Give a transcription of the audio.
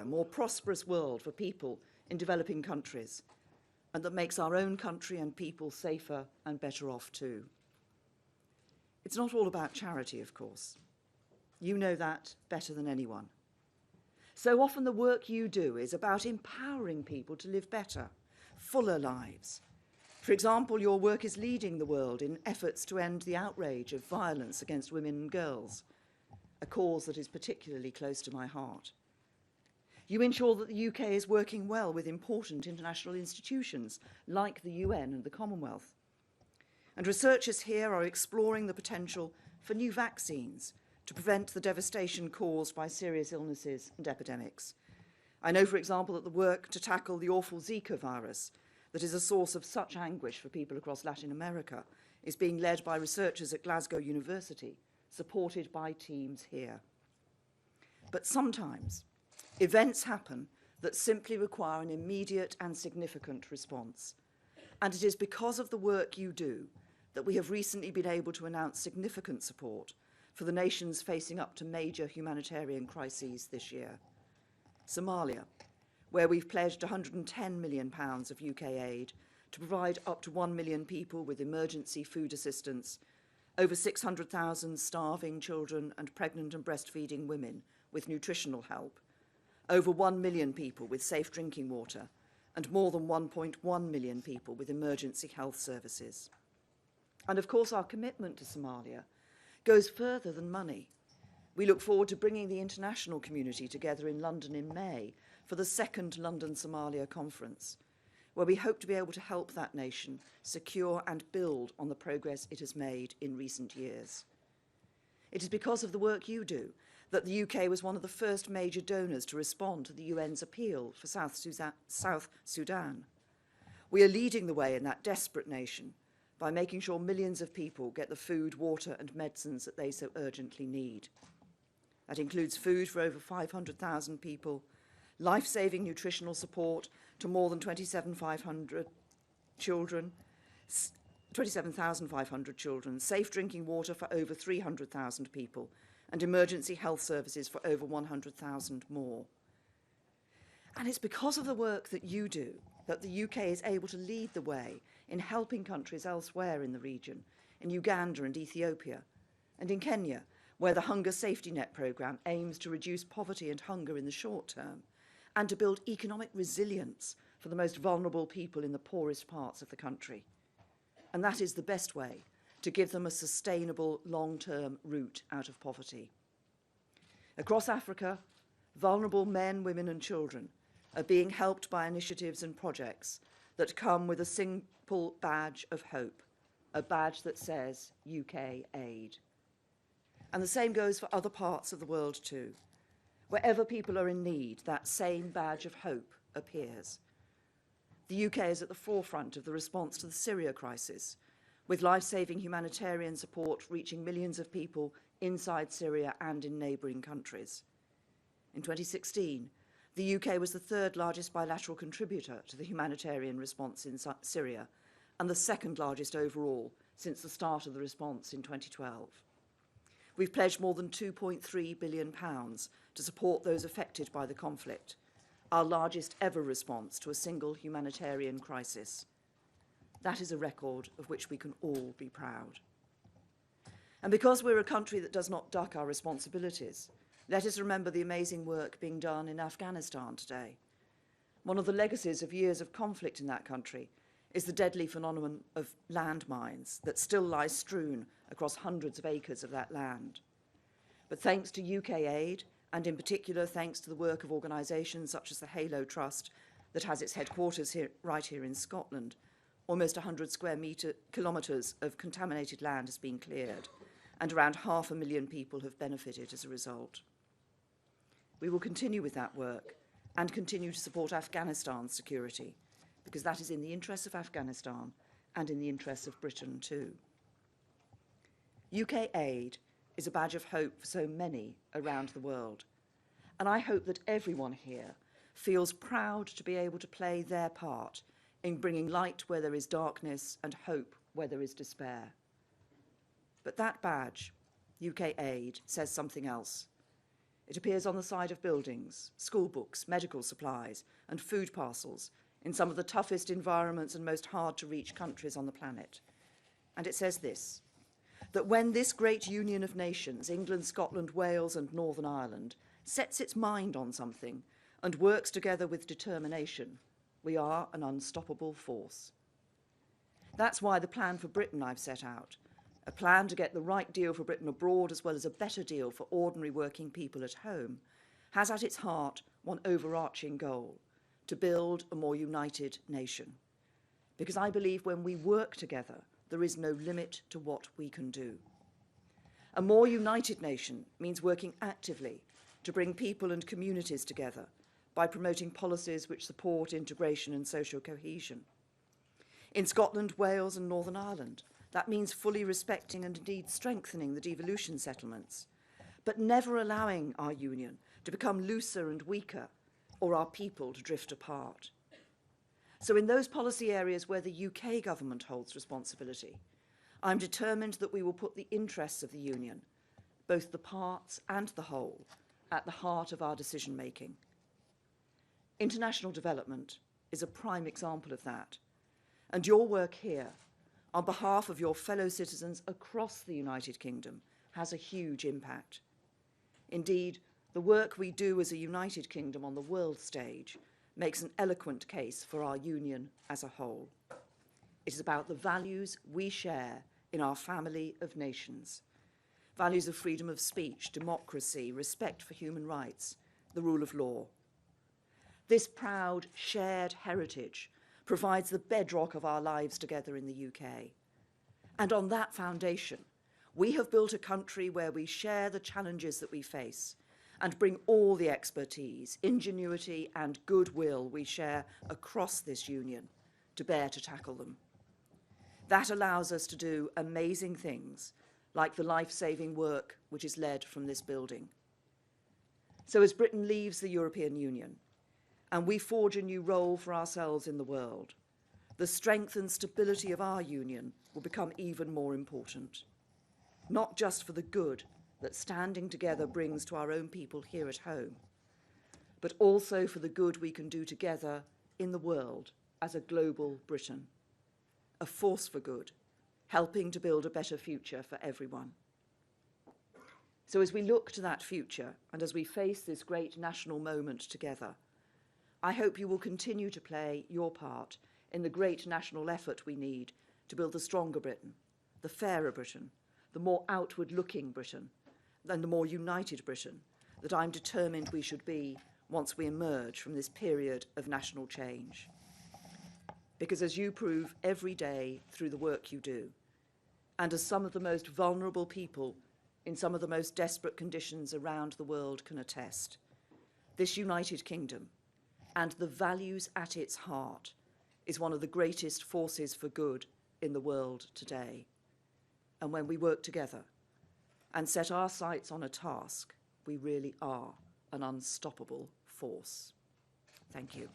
more prosperous world for people in developing countries, and that makes our own country and people safer and better off too. It's not all about charity, of course. You know that better than anyone. So often the work you do is about empowering people to live better, fuller lives. For example, your work is leading the world in efforts to end the outrage of violence against women and girls, a cause that is particularly close to my heart. You ensure that the UK is working well with important international institutions like the UN and the Commonwealth. And researchers here are exploring the potential for new vaccines to prevent the devastation caused by serious illnesses and epidemics. I know, for example, that the work to tackle the awful Zika virus that is a source of such anguish for people across Latin America is being led by researchers at Glasgow University, supported by teams here. But sometimes events happen that simply require an immediate and significant response. And it is because of the work you do that we have recently been able to announce significant support for the nations facing up to major humanitarian crises this year. Somalia, where we've pledged £110 million of UK aid to provide up to 1 million people with emergency food assistance, over 600,000 starving children and pregnant and breastfeeding women with nutritional help, over 1 million people with safe drinking water, and more than 1.1 million people with emergency health services. And of course, our commitment to Somalia goes further than money. We look forward to bringing the international community together in London in May for the second London Somalia Conference, where we hope to be able to help that nation secure and build on the progress it has made in recent years. It is because of the work you do that the UK was one of the first major donors to respond to the UN's appeal for South Sudan. We are leading the way in that desperate nation by making sure millions of people get the food, water and medicines that they so urgently need. That includes food for over 500,000 people, life-saving nutritional support to more than 27,500 children, 27,500 children, safe drinking water for over 300,000 people, and emergency health services for over 100,000 more. And it's because of the work that you do that the UK is able to lead the way in helping countries elsewhere in the region, in Uganda and Ethiopia, and in Kenya, where the Hunger Safety Net programme aims to reduce poverty and hunger in the short term, and to build economic resilience for the most vulnerable people in the poorest parts of the country. And that is the best way to give them a sustainable long-term route out of poverty. Across Africa, vulnerable men, women and children are being helped by initiatives and projects that come with a simple badge of hope, a badge that says UK aid. And the same goes for other parts of the world too. Wherever people are in need, that same badge of hope appears. The UK is at the forefront of the response to the Syria crisis, with life-saving humanitarian support reaching millions of people inside Syria and in neighbouring countries. In 2016, the UK was the third largest bilateral contributor to the humanitarian response in Syria, and the second largest overall since the start of the response in 2012. We've pledged more than £2.3 billion to support those affected by the conflict, our largest ever response to a single humanitarian crisis. That is a record of which we can all be proud. And because we're a country that does not duck our responsibilities, let us remember the amazing work being done in Afghanistan today. One of the legacies of years of conflict in that country is the deadly phenomenon of landmines that still lie strewn across hundreds of acres of that land. But thanks to UK aid, and in particular thanks to the work of organisations such as the Halo Trust that has its headquarters right here in Scotland, almost 100 square kilometres of contaminated land has been cleared, and around 500,000 people have benefited as a result. We will continue with that work and continue to support Afghanistan's security, because that is in the interests of Afghanistan and in the interests of Britain too. UK aid is a badge of hope for so many around the world, and I hope that everyone here feels proud to be able to play their part in bringing light where there is darkness and hope where there is despair. But that badge, UK aid, says something else. It appears on the side of buildings, school books, medical supplies, and food parcels in some of the toughest environments and most hard-to-reach countries on the planet. And it says this, that when this great union of nations, England, Scotland, Wales, and Northern Ireland, sets its mind on something and works together with determination, we are an unstoppable force. That's why the plan for Britain I've set out, a plan to get the right deal for Britain abroad as well as a better deal for ordinary working people at home, has at its heart one overarching goal, to build a more united nation. Because I believe when we work together, there is no limit to what we can do. A more united nation means working actively to bring people and communities together by promoting policies which support integration and social cohesion. In Scotland, Wales, and Northern Ireland, that means fully respecting and indeed strengthening the devolution settlements, but never allowing our union to become looser and weaker or our people to drift apart. So in those policy areas where the UK government holds responsibility, I'm determined that we will put the interests of the union, both the parts and the whole, at the heart of our decision-making. International development is a prime example of that, and your work here, on behalf of your fellow citizens across the United Kingdom, has a huge impact. Indeed, the work we do as a United Kingdom on the world stage makes an eloquent case for our union as a whole. It is about the values we share in our family of nations, values of freedom of speech, democracy, respect for human rights, the rule of law. This proud, shared heritage provides the bedrock of our lives together in the UK. And on that foundation, we have built a country where we share the challenges that we face and bring all the expertise, ingenuity, and goodwill we share across this union to bear to tackle them. That allows us to do amazing things, like the life-saving work which is led from this building. So as Britain leaves the European Union, and we forge a new role for ourselves in the world, the strength and stability of our union will become even more important, not just for the good that standing together brings to our own people here at home, but also for the good we can do together in the world as a global Britain, a force for good, helping to build a better future for everyone. So as we look to that future and as we face this great national moment together, I hope you will continue to play your part in the great national effort we need to build a stronger Britain, the fairer Britain, the more outward-looking Britain, and the more united Britain that I'm determined we should be once we emerge from this period of national change. Because as you prove every day through the work you do, and as some of the most vulnerable people in some of the most desperate conditions around the world can attest, this United Kingdom and the values at its heart is one of the greatest forces for good in the world today. And when we work together and set our sights on a task, we really are an unstoppable force. Thank you.